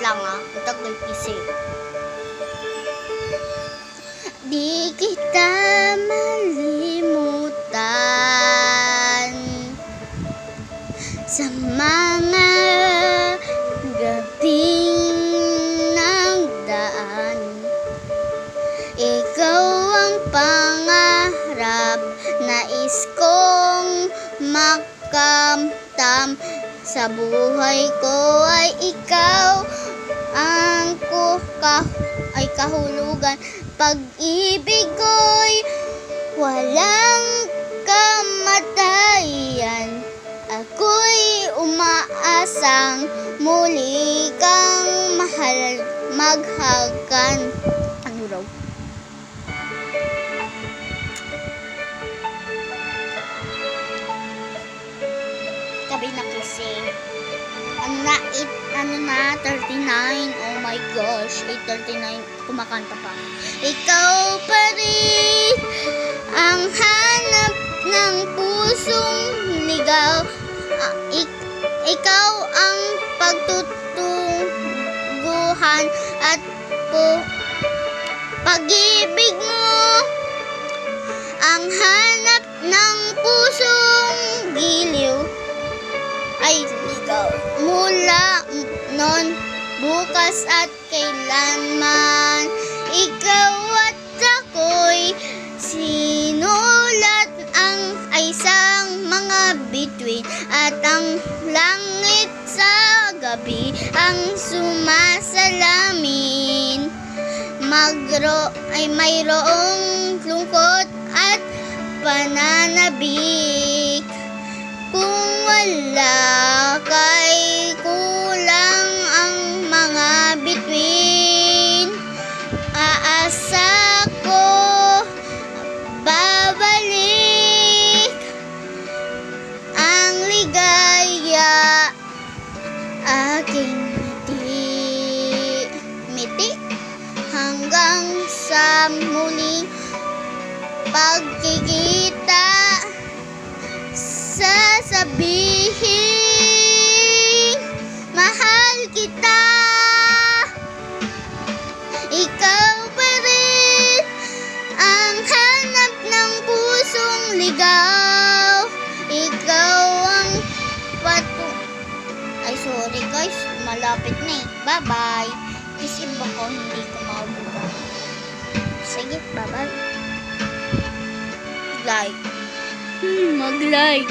lang tagal kasi. Di kita malimutan sa mga gabing nagdaan. Ikaw ang pangarap, nais kong makamtam. Sa buhay ko ay ikaw ang kahulugan. Pag-ibig ko'y walang kamatayan. Ako'y umaasang muli kang maghagan. Ano raw? Sabi na kasi. Ano na, 39. Oh my gosh, 8:39. Kumakanta pa. Ikaw pa rin ang hanap ng pusong ligaw. Ikaw ang pagtutuguhan at pag-ibig mo ang hanap ng pusong giliw. Ay, ligaw mula noon, bukas at kailanman. Ikaw at ako'y sinulat ang isang mga bituin. At ang langit sa gabi ang sumasalamin. Mayroong lungkot at pananabik. Kung wala kay kulang ang mga bituin, aasa ko babalik ang ligaya, aking miti hanggang sa muling pagkikita. Sasabihin, mahal kita. Ikaw pa rin ang hanap ng pusong ligaw. Ikaw ang Ay, sorry guys, malapit na eh. Bye-bye. Kasi baka hindi ko mabuka. Sige, bye-bye. Like. Mag-like.